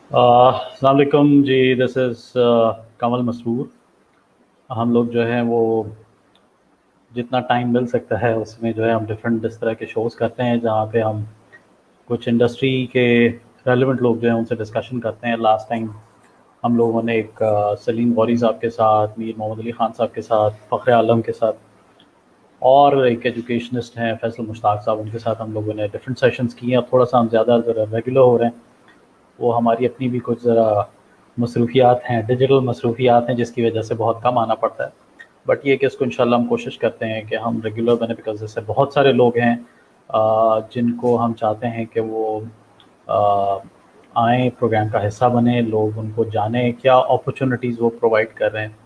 अस्सलाम वालेकुम जी। This is कमल मसरूर। हम लोग जो है वो जितना टाइम मिल सकता है उसमें जो है हम डिफरेंट इस तरह के शोज़ करते हैं जहाँ पे हम कुछ इंडस्ट्री के रेलेवेंट लोग जो हैं उनसे डिस्कशन करते हैं। लास्ट टाइम हम लोगों ने एक सलीम गौरी साहब के साथ, मीर मोहम्मद अली ख़ान साहब के साथ, फ़ख्र आलम के साथ और एक एजुकेशनिस्ट हैं फैसल मुश्ताक साहब, उनके साथ हम लोगों ने डिफरेंट सेशंस किए हैं। अब थोड़ा सा हम ज़्यादा ज़रा रेगुलर हो रहे हैं। वो हमारी अपनी भी कुछ ज़रा मसरूफियात हैं, डिजिटल मसरूफियात हैं, जिसकी वजह से बहुत कम आना पड़ता है। बट ये कि इसको इंशाल्लाह हम कोशिश करते हैं कि हम रेगुलर बने, बिकॉज जैसे बहुत सारे लोग हैं जिनको हम चाहते हैं कि वो अ, आएँ, प्रोग्राम का हिस्सा बने, लोग उनको जानें क्या अपॉर्चुनिटीज़ वो प्रोवाइड कर रहे हैं।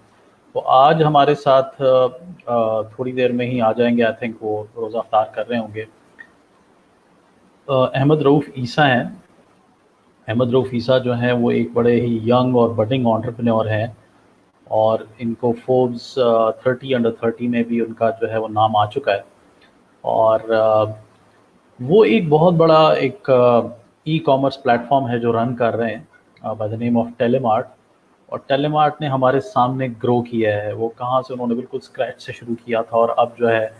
तो आज हमारे साथ थोड़ी देर में ही आ जाएंगे। आई थिंक वो रोज़ा अफ्तार कर रहे होंगे। अहमद रऊफ़ ईसा हैं। अहमद रऊफ़ ईसा जो हैं वो एक बड़े ही यंग और बडिंग एंटरप्रेन्योर हैं और इनको फोर्ब्स 30 अंडर 30 में भी उनका जो है वो नाम आ चुका है। और वो एक बहुत बड़ा एक ई कॉमर्स प्लेटफॉर्म है जो रन कर रहे हैं बाय द नेम ऑफ टेलीमार्ट। और टेलीमार्ट ने हमारे सामने ग्रो किया है। वो कहाँ से, उन्होंने बिल्कुल स्क्रैच से शुरू किया था और अब जो है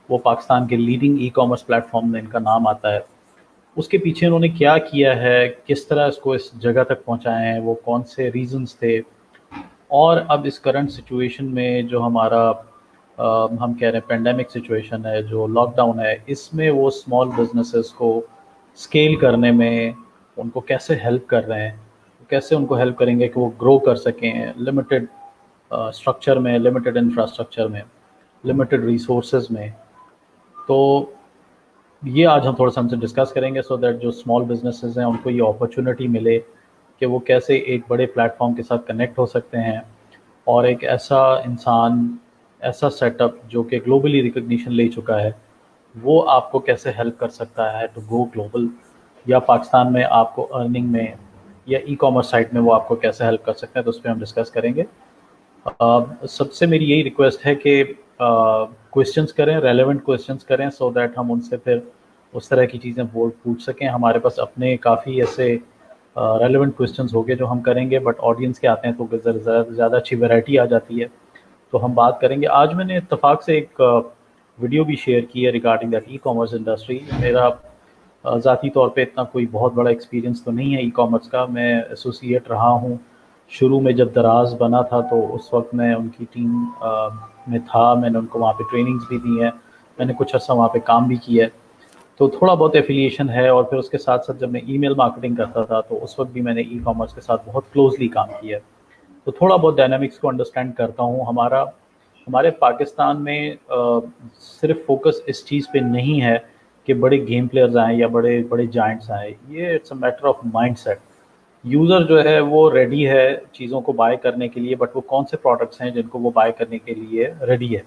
वो पाकिस्तान के लीडिंग ई कॉमर्स प्लेटफॉर्म में इनका नाम आता है। उसके पीछे उन्होंने क्या किया है, किस तरह इसको इस जगह तक पहुँचाए हैं, वो कौन से रीज़न्स थे, और अब इस करंट सिचुएशन में जो हमारा हम कह रहे हैं पेंडेमिक सिचुएशन है, जो लॉकडाउन है, इसमें वो स्मॉल बिजनेसेस को स्केल करने में उनको कैसे हेल्प कर रहे हैं, कैसे उनको हेल्प करेंगे कि वो ग्रो कर सकें लिमिटेड स्ट्रक्चर में, लिमिटेड इंफ्रास्ट्रक्चर में, लिमिटेड रिसोर्सेज में। तो ये आज हम थोड़ा-सा हमसे डिस्कस करेंगे सो दैट जो स्मॉल बिज़नेसेस हैं उनको ये अपॉर्च्युनिटी मिले कि वो कैसे एक बड़े प्लेटफ़ॉर्म के साथ कनेक्ट हो सकते हैं और एक ऐसा इंसान, ऐसा सेटअप जो कि ग्लोबली रिकॉग्निशन ले चुका है, वो आपको कैसे हेल्प कर सकता है टू गो ग्लोबल, या पाकिस्तान में आपको अर्निंग में या ई-कॉमर्स साइट में वो आपको कैसे हेल्प कर सकते हैं, तो उस पे हम डिस्कस करेंगे। सबसे मेरी यही रिक्वेस्ट है कि क्वेश्चंस करें, रेलेवेंट क्वेश्चंस करें सो दैट हम उनसे फिर उस तरह की चीज़ें वो पूछ सकें। हमारे पास अपने काफ़ी ऐसे रेलेवेंट क्वेश्चंस होंगे जो हम करेंगे, बट ऑडियंस के आते हैं तो ज़्यादा अच्छी वैरायटी आ जाती है, तो हम बात करेंगे। आज मैंने इत्तेफाक से एक वीडियो भी शेयर की है regarding that e commerce industry. मेरा ज़ाती तौर पे इतना कोई बहुत बड़ा एक्सपीरियंस तो नहीं है ई कॉमर्स का। मैं एसोसिएट रहा हूँ। शुरू में जब दराज़ बना था तो उस वक्त मैं उनकी टीम में था। मैंने उनको वहाँ पे ट्रेनिंग्स भी दी हैं, मैंने कुछ अर्सा वहाँ पे काम भी किया है, तो थोड़ा बहुत एफिलिएशन है। और फिर उसके साथ साथ जब मैं ईमेल मार्केटिंग करता था तो उस वक्त भी मैंने ई कॉमर्स के साथ बहुत क्लोजली काम किया है, तो थोड़ा बहुत डायनामिक्स को अंडरस्टैंड करता हूँ। हमारे पाकिस्तान में सिर्फ फोकस इस चीज़ पे नहीं है कि बड़े गेम प्लेयर्स आएँ या बड़े बड़े जायंट्स आएँ। ये it's a matter of mindset. User जो है वो रेडी है चीज़ों को बाय करने के लिए, बट वो कौन से प्रोडक्ट्स हैं जिनको वो बाय करने के लिए रेडी है।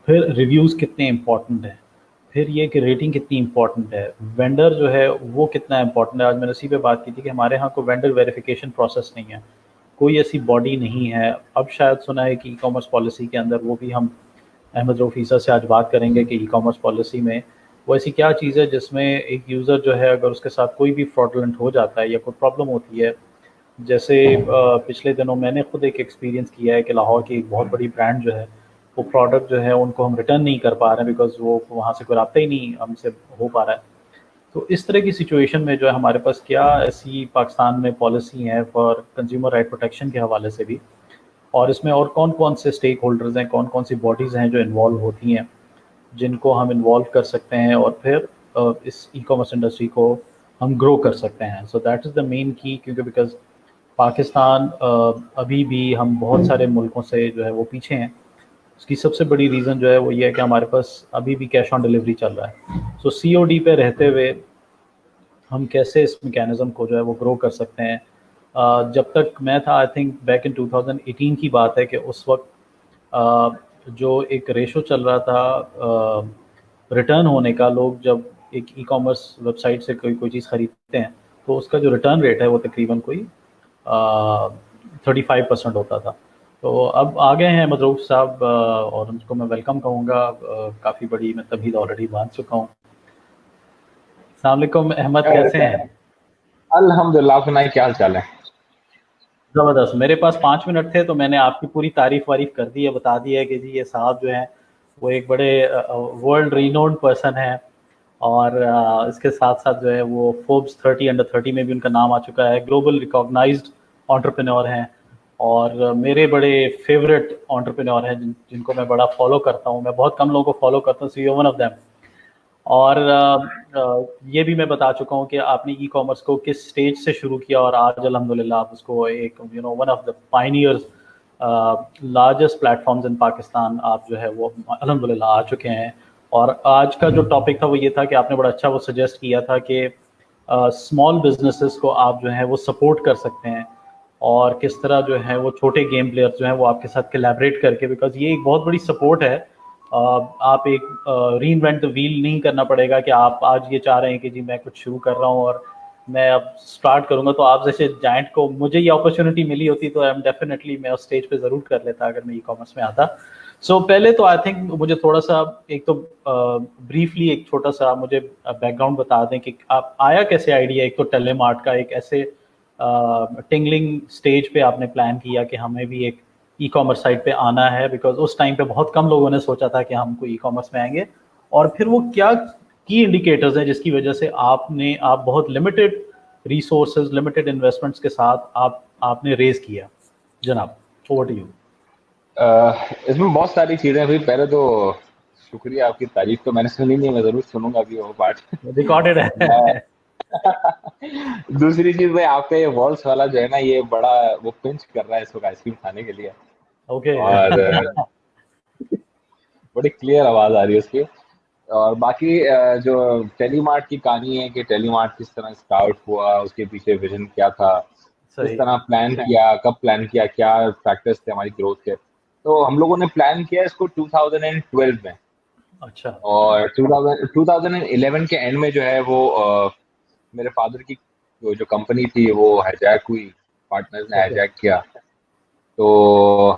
फिर रिव्यूज़ कितने इम्पोर्टेंट हैं, फिर ये कि रेटिंग कितनी इम्पोर्टेंट है, वेंडर जो है वो कितना इम्पोर्टेंट है। आज मैंने उसी पे बात की थी कि हमारे यहाँ कोई वेंडर वेरिफिकेशन प्रोसेस नहीं है, कोई ऐसी बॉडी नहीं है। अब शायद सुना है कि ई कॉमर्स पॉलिसी के अंदर, वो भी हम अहमद रऊफ़ से आज बात करेंगे कि ई कॉमर्स पॉलिसी में वो ऐसी क्या चीज़ है जिसमें एक यूज़र जो है अगर उसके साथ कोई भी फ्रॉडलेंट हो जाता है या कोई प्रॉब्लम होती है। जैसे पिछले दिनों मैंने खुद एक एक्सपीरियंस किया है कि लाहौर की एक बहुत बड़ी ब्रांड जो है, वो प्रोडक्ट जो है उनको हम रिटर्न नहीं कर पा रहे हैं बिकॉज़ वो वहाँ से कोई राब्ता ही नहीं हमसे हो पा रहा है। तो इस तरह की सिचुएशन में जो है हमारे पास क्या ऐसी पाकिस्तान में पॉलिसी है फॉर कंज्यूमर राइट प्रोटेक्शन के हवाले से भी, और इसमें और कौन-कौन से स्टेक होल्डर्स हैं, कौन-कौन सी बॉडीज़ हैं जो इन्वॉल्व होती हैं, जिनको हम इन्वॉल्व कर सकते हैं और फिर इस ई-कॉमर्स इंडस्ट्री को हम ग्रो कर सकते हैं। So that is the main की, क्योंकि बिकॉज़ पाकिस्तान अभी भी हम बहुत सारे मुल्कों से जो है वो पीछे हैं। उसकी सबसे बड़ी रीज़न जो है वो ये है कि हमारे पास अभी भी कैश ऑन डिलीवरी चल रहा है। सो सीओडी पे रहते हुए हम कैसे इस मैकेनिज़्म को जो है वो ग्रो कर सकते हैं। जब तक मैं था, आई थिंक बैक इन 2018 की बात है कि उस वक्त जो एक रेशो चल रहा था रिटर्न होने का, लोग जब एक ई कॉमर्स वेबसाइट से कोई कोई चीज़ ख़रीदते हैं तो उसका जो रिटर्न रेट है वो तकरीबन कोई 35% होता था। तो अब आ गए हैं मदरूफ साहब और उनको मैं वेलकम कहूँगा। काफ़ी बड़ी मैं तबीयत ऑलरेडी बांध चुका हूँ। अस्सलाम वालेकुम अहमद, कैसे हैं? अल्हम्दुलिल्लाह, आप सुनाइए, क्या हाल चाल है? जबरदस्त। मेरे पास 5 मिनट थे तो मैंने आपकी पूरी तारीफ वारीफ कर दी है, बता दी है कि जी ये साहब जो हैं वो एक बड़े वर्ल्ड रिनोन्ड पर्सन है। और इसके साथ साथ जो है वो फोर्ब्स 30 अंडर 30 में भी उनका नाम आ चुका है, ग्लोबल रिकॉग्नाइज्ड एंटरप्रेन्योर हैं। और मेरे बड़े फेवरेट एंटरप्रेन्योर हैं जिनको मैं बड़ा फॉलो करता हूँ। मैं बहुत कम लोगों को फॉलो करता हूँ, so you one of them. और ये भी मैं बता चुका हूँ कि आपने ई कॉमर्स को किस स्टेज से शुरू किया और आज अल्हम्दुलिल्लाह आप उसको एक one of the pioneers, largest platforms in Pakistan आप जो है वो अल्हम्दुलिल्लाह आ चुके हैं। और आज का जो टॉपिक था वो ये था कि आपने बड़ा अच्छा वो सजेस्ट किया था कि स्मॉल बिजनेसेस को आप जो है वो सपोर्ट कर सकते हैं, और किस तरह जो है वो छोटे गेम प्लेयर्स जो हैं वो आपके साथ कोलैबोरेट करके, बिकॉज ये एक बहुत बड़ी सपोर्ट है। आप एक री इन्वेंट द व्हील नहीं करना पड़ेगा कि आप आज ये चाह रहे हैं कि जी मैं कुछ शुरू कर रहा हूँ और मैं अब स्टार्ट करूँगा। तो आप जैसे जायंट को मुझे ये अपॉर्चुनिटी मिली होती तो आई एम डेफिनेटली मैं उस स्टेज पे ज़रूर कर लेता अगर मैं ई कॉमर्स में आता। सो पहले तो आई थिंक मुझे थोड़ा सा एक तो ब्रीफली एक छोटा सा मुझे बैकग्राउंड बता दें कि आप आया कैसे आइडिया एक तो टेलीमार्ट का, एक ऐसे टिंगलिंग स्टेज पे आपने प्लान किया कि हमें भी एक ई कॉमर्स साइट पे आना है, बिकॉज उस टाइम पे बहुत कम लोगों ने सोचा था कि हमको ई कॉमर्स में आएंगे। और फिर वो क्या की इंडिकेटर्स हैं जिसकी वजह से आप बहुत लिमिटेड रिसोर्सेज, लिमिटेड इन्वेस्टमेंट्स के साथ आपने रेज किया। जनाब, ओवर टू यू। इसमें बहुत सारी चीजें हैं भाई। पहले तो शुक्रिया, आपकी तारीफ तो मैंने सुनी नहीं, मैं जरूर सुनूंगा अभी वो पार्ट। रिकॉर्डेड मैं है। दूसरी चीज भाई, आपका ये वॉल्स वाला जो है ना, ये बड़ा वो पिंच कर रहा है इस वक्त आइसक्रीम खाने के लिए। ओके। और बड़ी क्लियर आवाज आ रही है उसकी। और बाकी जो टेलीमार्ट की कहानी है कि टेलीमार्ट किस तरह स्टार्ट हुआ, उसके पीछे विजन क्या था, किस सही। तरह प्लान किया, कब प्लान किया, क्या फैक्टर्स थे हमारी ग्रोथ के। तो हम लोगों ने प्लान किया इसको 2012 में। अच्छा। और 2011 के एंड में जो है वो मेरे फादर की जो कंपनी थी वो हाईजैक हुई, पार्टनर्स ने ओके। हाईजैक किया। तो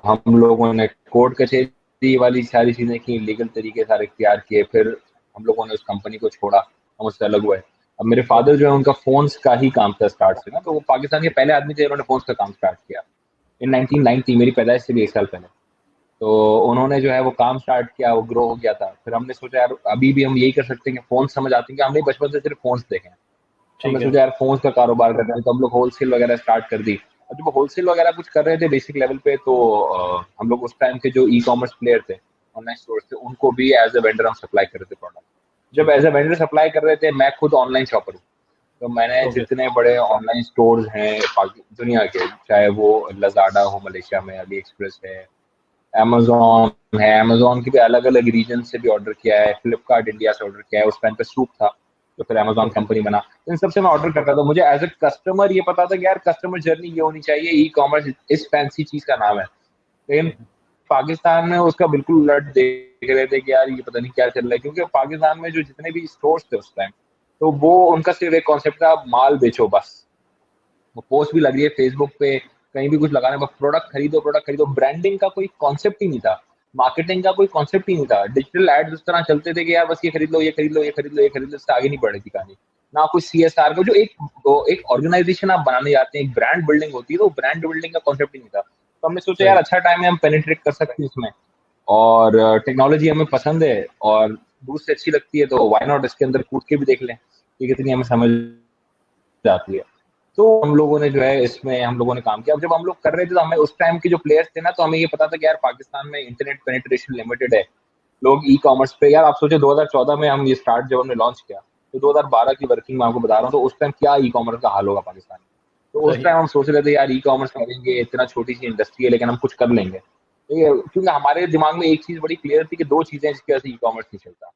हम लोगों ने कोर्ट कचहरी वाली सारी चीज़ें की, लीगल तरीके सारे इख्तियार किए, फिर हम लोगों ने उस कंपनी को छोड़ा, हम उससे अलग हुए। अब मेरे फादर जो है उनका फ़ोन्स का ही काम था स्टार्ट से ना, तो वो पाकिस्तान के पहले आदमी थे जिन्होंने फ़ोन्स का काम स्टार्ट किया इन 1990, मेरी पैदाइश से भी 1 साल पहले। तो उन्होंने जो है वो काम स्टार्ट किया, वो ग्रो हो गया था। फिर हमने सोचा यार अभी भी हम यही कर सकते हैं कि फ़ोन समझ आते हैं कि हमने बचपन से सिर्फ फ़ोन्स देखे हैं। हमने ठीक है। सोचा यार फ़ोन्स का कारोबार करते हैं, तो हम लोग होलसेल वगैरह स्टार्ट कर दी। और जब होलसेल वगैरह कुछ कर रहे थे बेसिक लेवल पे, तो हम लोग उस टाइम के जो ई-कॉमर्स प्लेयर थे, ऑनलाइन स्टोर्स थे, उनको भी एज़ अ वेंडर हम सप्लाई कर रहे थे प्रोडक्ट। जब ठीक एज़ है। अ वेंडर सप्लाई कर रहे थे, मैं खुद ऑनलाइन शॉपर हूँ। तो मैंने ओके। जितने बड़े ऑनलाइन स्टोर्स हैं दुनिया के, चाहे वो लज़ाडा हो मलेशिया में, अली एक्सप्रेस है, अमेज़न है, अमेज़न की भी अलग-अलग रीजन से भी ऑर्डर किया है, फ्लिपकार्ट इंडिया से ऑर्डर किया है, उस टाइम पे सूप था, तो फिर अमेज़न ओके। कंपनी बना। तो इन सबसे मैं ऑर्डर करता था। मुझे एज़ अ कस्टमर ये पता था कि यार कस्टमर जर्नी ये होनी चाहिए, ई-कॉमर्स इस फैंसी चीज़ का नाम है। लेकिन पाकिस्तान में उसका बिल्कुल उलट देख रहे थे कि यार ये पता नहीं क्या चल रहा है, क्योंकि पाकिस्तान में जो जितने भी स्टोर्स थे उस टाइम, तो वो उनका सिर्फ एक कॉन्सेप्ट था, माल बेचो बस। वो पोस्ट भी लग रही है फेसबुक पे, कहीं भी कुछ लगाने, बस प्रोडक्ट खरीदो। ब्रांडिंग का कोई कॉन्सेप्ट ही नहीं था, मार्केटिंग का कोई कॉन्सेप्ट ही नहीं था। डिजिटल एड्स उस तरह चलते थे कि यार बस ये खरीद लो, ये खरीद लो, ये खरीद लो, ये खरीद लो, इससे आगे नहीं बढ़ी थी कहानी। ना कोई सीएसआर का जो एक ऑर्गेनाइजेशन आप बनाने जाते हैं, एक ब्रांड बिल्डिंग होती है, तो ब्रांड बिल्डिंग का कॉन्सेप्ट ही नहीं था। तो हमने सोचा यार सही। अच्छा टाइम है, हम पेनिट्रेट कर सकते हैं इसमें। और टेक्नोलॉजी हमें पसंद है और दूर से अच्छी लगती है, तो व्हाई नॉट इसके अंदर कूद के भी देख लें कि कितनी हमें समझ जाती है। तो हम लोगों ने जो है इसमें हम लोगों ने काम किया। अब जब हम लोग कर रहे थे तो हमें उस टाइम के जो प्लेयर्स थे ना, तो हमें ये पता था कि यार पाकिस्तान में इंटरनेट पेनिट्रेशन लिमिटेड है। लोग ई कॉमर्स पे, यार आप सोचे 2014 में हम ये स्टार्ट जब हमने लॉन्च किया, तो 2012 की वर्किंग मैं आपको बता रहा हूँ, तो उस टाइम क्या ई कॉमर्स का हाल होगा पाकिस्तान में। तो उस सही। टाइम हम सोच रहे थे यार ई कॉमर्स करेंगे, इतना छोटी सी इंडस्ट्री है लेकिन हम कुछ कर लेंगे। ठीक है, क्योंकि हमारे दिमाग में एक चीज बड़ी क्लियर थी कि दो चीजें जिसकी वजह से ई कॉमर्स नहीं चलता,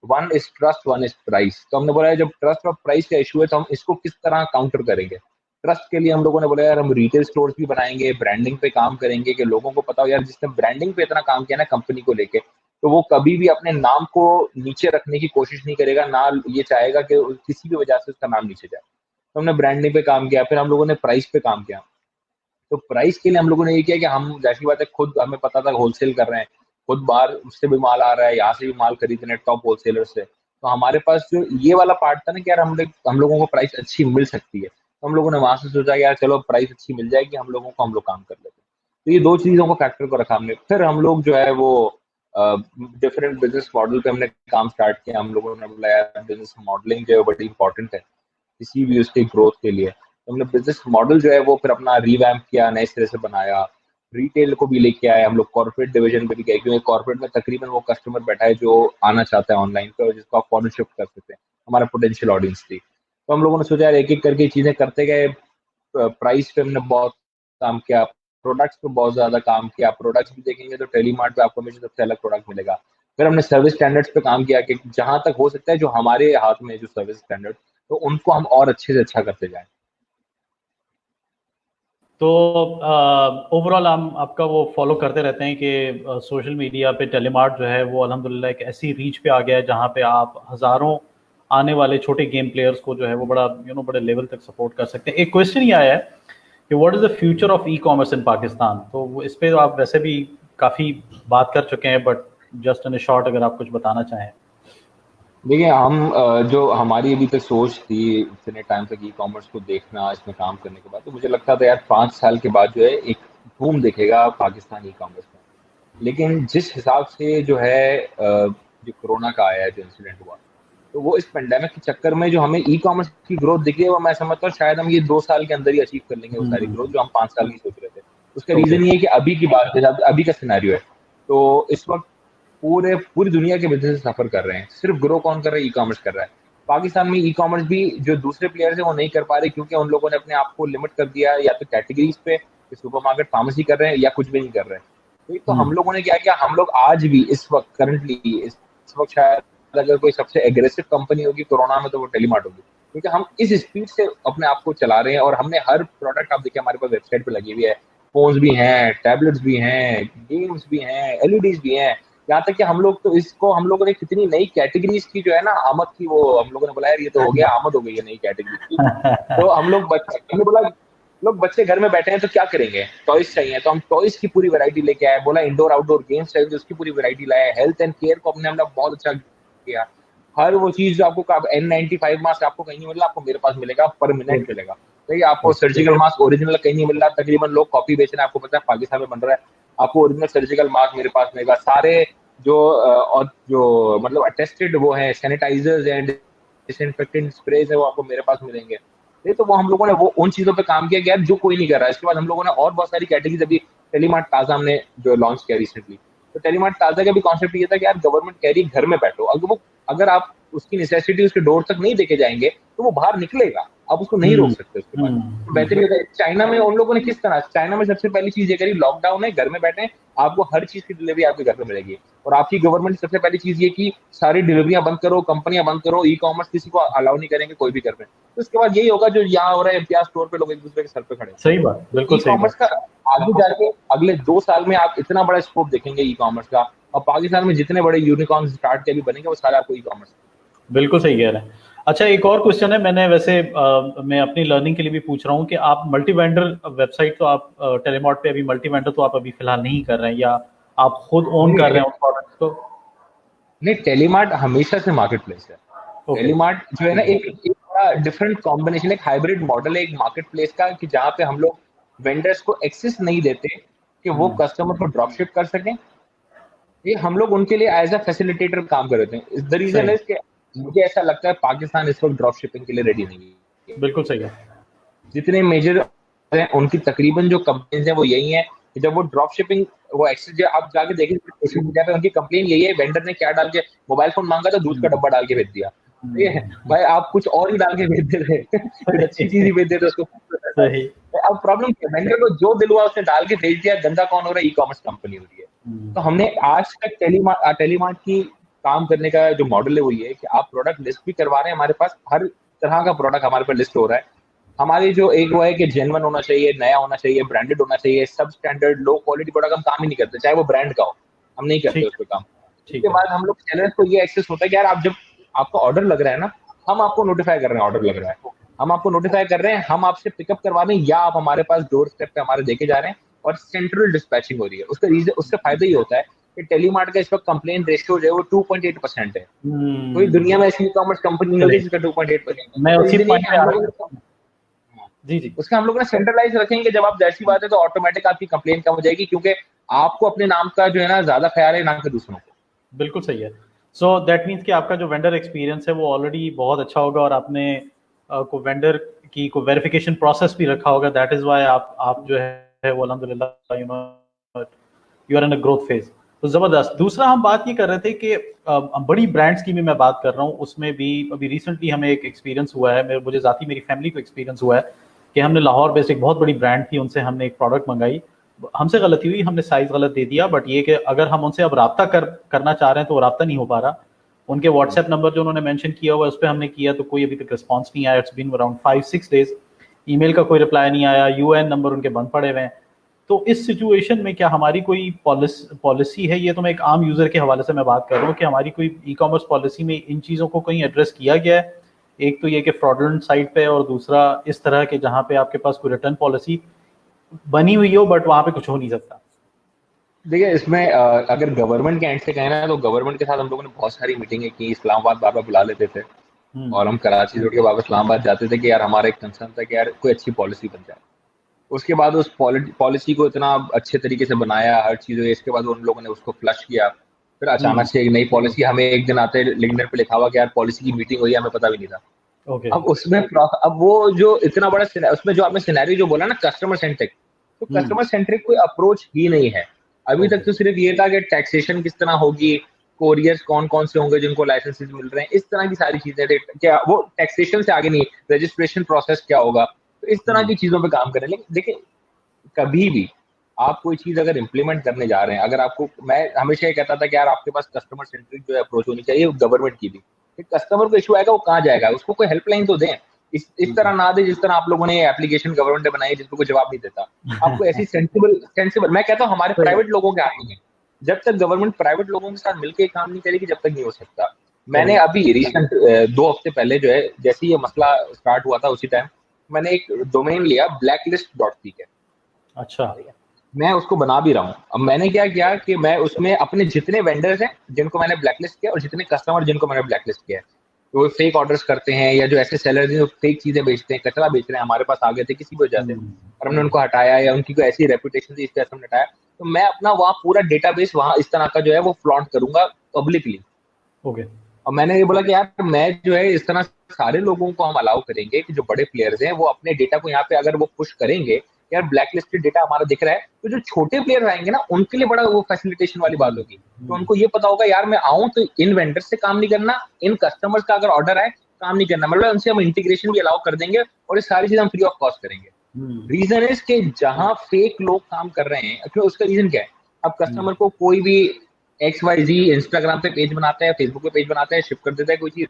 one is trust, one is price. तो हमने बोला है जब ट्रस्ट और प्राइस का इशू है तो हम इसको किस तरह काउंटर करेंगे। ट्रस्ट के लिए हम लोगों ने बोला यार हम रिटेल स्टोर्स भी बनाएंगे, ब्रांडिंग पे काम करेंगे कि लोगों को पता हो यार जिसने ब्रांडिंग पे इतना काम किया ना कंपनी को लेके, तो वो कभी भी अपने नाम को नीचे रखने की कोशिश नहीं करेगा, ना ये चाहेगा कि किसी भी वजह से उसका नाम नीचे जाए। तो हमने ब्रांडिंग पे काम किया, फिर हम लोगों ने प्राइस पे काम किया। तो प्राइस के लिए हम लोगों ने ये किया कि हम जाहिर बात है खुद हमें पता था होलसेल कर रहे हैं, खुद बाहर उससे भी माल आ रहा है, यहाँ से भी माल खरीद रहे हैं टॉप होलसेलर से। तो हमारे पास जो ये वाला पार्ट था ना कि यार हम लोगों को प्राइस अच्छी मिल सकती है। तो हम लोगों ने वहां से सोचा यार चलो प्राइस अच्छी मिल जाएगी हम लोगों को, हम लोग काम कर लेते हैं। तो ये दो चीजों को फैक्टर को रखा हमने। फिर हम लोग जो है वो डिफरेंट बिजनेस मॉडल पे हमने काम स्टार्ट किया। हम लोगों ने बोला यार बिजनेस मॉडलिंग जो है बड़ी इंपॉर्टेंट है किसी भी उसके ग्रोथ के लिए। तो हमने बिजनेस मॉडल जो है वो फिर अपना रिवैम्प किया, नए सिरे से बनाया। रिटेल को भी लेके आए हम लोग, कॉर्पोरेट डिवीजन पे भी गए, क्योंकि कॉर्पोरेट में तकरीबन वो कस्टमर बैठा है जो आना चाहता है ऑनलाइन पे और जिसको आप फॉरन शिफ्ट कर सकते हैं, हमारा पोटेंशियल ऑडियंस थी। तो हम लोगों ने सोचा यार एक एक करके चीजें करते गए। प्राइस पे हमने बहुत काम किया, प्रोडक्ट्स पे बहुत ज्यादा काम किया। प्रोडक्ट्स भी देखेंगे तो टेलीमार्ट पे आपको हमेशा सबसे अलग प्रोडक्ट मिलेगा। फिर हमने सर्विस स्टैंडर्ड्स पे काम किया कि जहां तक हो सकता है जो हमारे हाथ में जो सर्विस स्टैंडर्ड, तो उनको हम और अच्छे से अच्छा करते जाएं। तो ओवरऑल हम आपका वो फॉलो करते रहते हैं कि सोशल मीडिया पे टेलीमार्ट जो है वो अल्हम्दुलिल्लाह एक ऐसी रीच पे आ गया है जहाँ पे आप हज़ारों आने वाले छोटे गेम प्लेयर्स को जो है वो बड़ा बड़े लेवल तक सपोर्ट कर सकते हैं। एक क्वेश्चन ये आया है कि what is the future of e commerce इन पाकिस्तान, तो वो इस पे तो आप वैसे भी काफ़ी बात कर चुके हैं, बट जस्ट इन शॉर्ट अगर आप कुछ बताना चाहें। देखिए हम जो हमारी अभी तक सोच थी इतने टाइम तक ई कॉमर्स को देखना, इसमें काम करने के बाद, तो मुझे लगता था यार 5 साल के बाद जो है एक बूम दिखेगा पाकिस्तान ई कॉमर्स में। लेकिन जिस हिसाब से जो है जो कोरोना का आया है, जो इंसिडेंट हुआ, तो वो इस पेंडेमिक के चक्कर में जो हमें ई कॉमर्स की ग्रोथ दिखी है वो मैं समझता हूँ शायद हम ये 2 साल के अंदर ही अचीव कर लेंगे वो सारी ग्रोथ जो हम 5 साल की सोच रहे थे। उसका रीजन ये है कि अभी की बात है, अभी का सिनेरियो है। तो इस वक्त पूरी दुनिया के बिजनेस सफर कर रहे हैं, सिर्फ ग्रो कौन कर रहा है? ई कॉमर्स कर रहा है। पाकिस्तान में ई कॉमर्स भी जो दूसरे प्लेयर्स है वो नहीं कर पा रहे, क्योंकि उन लोगों ने अपने आप को लिमिट कर दिया, या तो कैटेगरीज पे सुपरमार्केट फार्मेसी कर रहे हैं या कुछ भी नहीं कर रहे हैं। तो हम लोगों ने क्या किया, हम लोग आज भी इस वक्त करंटली इस वक्त शायद अगर कोई सबसे एग्रेसिव कंपनी होगी कोरोना में तो वो टेलीमार्ट होगी, क्योंकि हम इस स्पीड से अपने आप को चला रहे हैं। और हमने हर प्रोडक्ट, आप देखिए हमारे पास वेबसाइट पे लगी हुई है, फोन्स भी हैं, टैबलेट्स भी हैं, गेम्स भी हैं, एलईडीज भी हैं। यहाँ तक कि हम लोग तो इसको, हम लोगों ने कितनी नई कैटेगरीज की जो है ना, आमद की, वो हम लोगों ने बोला यार ये तो हो गया, आमद हो गई है नई कैटेगरी की। तो हम लोग हमने बोला लोग बच्चे घर में बैठे हैं तो क्या करेंगे, टॉयज चाहिए, तो हम टॉयज की पूरी वैरायटी लेके आए। बोला इंडोर आउटडोर गेम्स चाहिए तो उसकी पूरी वैरायटी लाए। हेल्थ एंड केयर को हमने बहुत अच्छा किया। हर वो चीज जो आपको N95 मास्क आपको कहीं नहीं मिल रहा, आपको मेरे पास मिलेगा, परमानेंट मिलेगा। ठीक है, आपको सर्जिकल मास्क ओरिजिनल कहीं नहीं मिल रहा, तकरीबन लोग कॉपी बेच रहे हैं, आपको पता है पाकिस्तान में बन रहा है, आपको ओरिजिनल सर्जिकल मास्क मेरे पास मिलेगा। सारे जो और जो मतलब अटेस्टेड वो है सैनिटाइजर्स एंड डिसइंफेक्टेंट स्प्रेज है वो आपको मेरे पास मिलेंगे। नहीं तो वो हम लोगों ने वो उन चीजों पे काम किया कि यार जो कोई नहीं कर रहा है। इसके बाद हम लोगों ने और बहुत सारी कैटेगरीज, अभी टेलीमार्ट ताजा हमने जो लॉन्च किया रिसेंटली, तो टेलीमार्ट ताजा का भी कॉन्सेप्ट ये था कि यार गवर्नमेंट कह रही है घर में बैठो, अगर आप उसकी नेसेसिटी उसके डोर तक नहीं देके जाएंगे तो वो बाहर निकलेगा, आप उसको नहीं रोक सकते उसके बाद। तो बेहतर ये था। चाइना में उन लोगों ने किस तरह, चाइना में सबसे पहली चीज ये करी, लॉकडाउन है, घर में बैठे, आपको हर चीज की डिलीवरी आपके घर पे मिलेगी। और आपकी गवर्नमेंट सबसे पहली चीज ये की सारी डिलीवरियां बंद करो, कंपनियां बंद करो, ई कॉमर्स किसी को अलाउ नहीं करेंगे कोई भी कर रहे। तो उसके बाद यही होगा जो यहाँ हो रहा है, इम्तियाज स्टोर पे लोग एक दूसरे के सर पे खड़े। सही बात, बिल्कुल ई कॉमर्स का आगे जाके अगले 2 साल में आप इतना बड़ा स्कोप देखेंगे ई कॉमर्स का, और पाकिस्तान में जितने बड़े यूनिकॉर्न स्टार्ट के भी बनेंगे वो सारे आपको ई कॉमर्स। बिल्कुल सही कह रहे हैं। अच्छा, एक और क्वेश्चन है, मैंने वैसे मैं अपनी लर्निंग के लिए भी पूछ रहा हूँ कि आप मल्टी वेंडर वेबसाइट, तो आप टेलीमार्ट पे अभी मल्टी वेंडर तो आप अभी फिलहाल नहीं कर रहे हैं, या आप खुद ओन कर रहे हैं उन प्रोडक्ट्स को? नहीं, टेलीमार्ट हमेशा से मार्केट प्लेस है। टेलीमार्ट जो है ना एक डिफरेंट कॉम्बिनेशन, एक हाइब्रिड मॉडल है एक मार्केट प्लेस का, कि जहाँ पे हम लोग वेंडर्स को एक्सेस नहीं देते कि वो कस्टमर को ड्रॉप शिप कर सकें। ये हम लोग उनके लिए एज अ फैसिलिटेटर काम कर रहे थे। द रीजन इज कि मुझे ऐसा लगता है पाकिस्तान इस वक्त ड्रॉप शिपिंग के लिए रेडी नहीं है। बिल्कुल सही है। जितने मेजर हैं उनकी तकरीबन जो कंप्लेंट्स हैं वो यही है कि जब वो ड्रॉप शिपिंग, वो एक्सेस, आप जाके देखें सोशल मीडिया पे उनकी कंप्लेन यही है, वेंडर ने क्या डाल के, मोबाइल फोन मांगा तो दूध का डब्बा डाल के भेज दिया। ये है भाई, आप कुछ और ही डाल के भेज दे रहे कुछ अच्छी चीज ही भेज दे रहे उसको। सही। अब प्रॉब्लम क्या, वेंडर को जो दिल हुआ उसने डाल के भेज दिया, गंदा कौन हो रहा है? ई कॉमर्स कंपनी हो रही है। तो हमने आज तक टेलीमार्ट की काम करने का जो मॉडल है वो ये है कि आप प्रोडक्ट लिस्ट भी करवा रहे हैं, हमारे पास हर तरह का प्रोडक्ट हमारे पास लिस्ट हो रहा है। हमारी जो एक वो है कि जेन्युइन होना चाहिए, नया होना चाहिए, ब्रांडेड होना चाहिए, सब स्टैंडर्ड लो क्वालिटी प्रोडक्ट हम काम ही नहीं करते, चाहे वो ब्रांड का हो, हम नहीं करते उस पर काम। उसके बाद हम लोग सेलर्स को ये एक्सेस होता है कि यार आप जब आपका ऑर्डर लग रहा है ना, हम आपको नोटिफाई कर रहे हैं ऑर्डर लग रहा है, हम आपको नोटिफाई कर रहे हैं, हम आपसे पिकअप करवा रहे हैं, या आप हमारे पास डोर स्टेप पे हमारे देके जा रहे हैं और सेंट्रल डिस्पैचिंग हो रही है। उसका रीजन, उसका फायदा ये होता है कि टेलीमार्ट का इस वक्त कंप्लेन रेशियो जो है वो 2.8% है। कोई दुनिया में ऐसी ई कॉमर्स कंपनी नहीं होगी जिसका 2.8%। मैं उसी पॉइंट पे आ रहा हूं। जी जी उसके हम लोग ने सेंट्रलाइज रखेंगे। जब आप जैसी बात है तो ऑटोमेटिक आपकी कंप्लेन कम हो जाएगी, क्योंकि आपको अपने नाम का जो है ना ज्यादा ख्याल है, ना कि दूसरों को। बिल्कुल सही है। सो दैट मीन्स कि आपका जो वेंडर एक्सपीरियंस है वो ऑलरेडी बहुत अच्छा होगा, और आपने को वेंडर की को वेरिफिकेशन प्रोसेस भी रखा होगा। दैट इज वाई आप जो है वो अल्हम्दुलिल्लाह you are in a growth phase. तो जबरदस्त। दूसरा हम बात ये कर रहे थे कि बड़ी ब्रांड्स की भी मैं बात कर रहा हूँ, उसमें भी अभी रिसेंटली हमें एक एक्सपीरियंस हुआ है, मुझे जाती मेरी फैमिली को एक्सपीरियंस हुआ है कि हमने लाहौर बेस्ड एक बहुत बड़ी ब्रांड थी, उनसे हमने एक प्रोडक्ट मंगाई, हमसे गलती हुई, हमने साइज गलत दे दिया, बट ये कि अगर हम उनसे अब राब्ता करना चाह रहे हैं तो वो राब्ता नहीं हो पा रहा। उनके व्हाट्सएप नंबर जो उन्होंने मेंशन किया हुआ है उस पर हमने किया तो कोई अभी तक रिस्पॉन्स नहीं आया। It's been around 5-6 days, email का कोई रिप्लाई नहीं आया, यूएन नंबर उनके बंद पड़े हुए हैं। तो इस सिचुएशन में क्या हमारी कोई पॉलिसी है? ये तो मैं एक आम यूजर के हवाले से मैं बात कर रहा हूँ कि हमारी कोई ई कॉमर्स पॉलिसी में इन चीज़ों को कहीं एड्रेस किया गया है? एक तो ये कि फ्रॉडलेंट साइट पे, और दूसरा इस तरह के जहाँ पे आपके पास कोई रिटर्न पॉलिसी बनी हुई हो बट वहाँ पे कुछ हो नहीं सकता। देखिए इसमें अगर गवर्नमेंट के एंड से कहना है तो गवर्नमेंट के साथ हम लोगों ने बहुत सारी मीटिंगें की, इस्लामाबाद बार बार बुला लेते थे, और हम कराची छोड़ के वापस इस्लामाबाद जाते थे कि यार हमारा एक कंसर्न था कि यार कोई अच्छी पॉलिसी बन जाए। उसके बाद उस पॉलिसी को इतना अच्छे तरीके से बनाया, हर चीज़ हुई, इसके बाद उन लोगों ने उसको फ्लश किया। फिर अचानक से एक नई पॉलिसी हमें एक दिन आते लिंक्डइन पे लिखा हुआ कि यार पॉलिसी की मीटिंग हुई है, हमें पता भी नहीं था। ओके। अब वो जो इतना बड़ा उसमें जो आपने सिनेरियो जो बोला ना कस्टमर सेंट्रिक, तो कस्टमर सेंट्रिक कोई अप्रोच ही नहीं है। अभी तक ओके। तो सिर्फ ये था कि टैक्सेशन किस तरह होगी, कोरियर्स कौन कौन से होंगे जिनको लाइसेंसेस मिल रहे हैं, इस तरह की सारी चीजें थे। क्या वो टैक्सेशन से आगे नहीं, रजिस्ट्रेशन प्रोसेस क्या होगा, तो इस तरह की चीजों पे काम करें। लेकिन देखिए कभी भी आप कोई चीज अगर इम्प्लीमेंट करने जा रहे हैं, अगर आपको, मैं हमेशा ये कहता था कि यार आपके पास कस्टमर सेंट्रिक जो अप्रोच होनी चाहिए गवर्नमेंट की भी। कस्टमर को इशू आएगा वो कहाँ जाएगा, उसको कोई हेल्पलाइन तो दें। इस तरह ना दे जिस तरह आप लोगों ने एप्लीकेशन गवर्नमेंट ने बनाई जिसको कोई जवाब नहीं देता। आपको ऐसी सेंसिबल सेंसिबल, मैं कहता हूँ हमारे प्राइवेट लोगों के हाथ में, जब तक गवर्नमेंट प्राइवेट लोगों के साथ मिलकर काम नहीं करेगी जब तक नहीं हो सकता। मैंने अभी रिसेंट 2 हफ्ते पहले जो है, जैसे ये मसला स्टार्ट हुआ था उसी टाइम मैंने एक डोमेन लिया blacklist.pk। अच्छा। मैं उसको बना भी रहा हूँ। अब मैंने क्या किया कि मैं उसमें अपने जितने वेंडर्स हैं जिनको मैंने ब्लैकलिस्ट किया, और जितने कस्टमर जिनको मैंने ब्लैकलिस्ट किया है, तो वो फेक ऑर्डर्स करते हैं या जो ऐसे सेलर हैं जो फेक चीजें बेचते हैं, कचरा बेच रहे हैं, हमारे पास आ गए थे किसी भी वजह से और हमने उनको हटाया, या उनकी कोई ऐसी रेपुटेशन थी इस तरह से हमने हटाया, तो मैं अपना वहाँ पूरा डेटाबेस वहाँ इस तरह का जो है वो फ्लॉन्ट करूंगा पब्लिकली। ओके। और मैंने ये बोला कि यार मैं जो है इस तरह सारे लोगों को हम अलाउ करेंगे कि जो बड़े प्लेयर्स हैं वो अपने डेटा को यहाँ पे अगर वो पुश करेंगे, यार ब्लैक लिस्टेड डेटा हमारा दिख रहा है, तो जो छोटे प्लेयर आएंगे ना उनके लिए बड़ा वो फैसिलिटेशन वाली बात होगी। तो उनको ये पता होगा यार मैं आऊँ तो इन वेंडर से काम नहीं करना, इन कस्टमर्स का अगर ऑर्डर आए काम नहीं करना, मतलब उनसे हम इंटीग्रेशन भी अलाउ कर देंगे और ये सारी चीज हम फ्री ऑफ कॉस्ट करेंगे। रीजन इज कि जहां फेक लोग काम कर रहे हैं, क्यों, उसका रीजन क्या है? अब कस्टमर को कोई भी XYZ इंस्टाग्राम पे पेज बनाता है, फेसबुक पे पेज बनाता है, शिप कर देता है कोई चीज,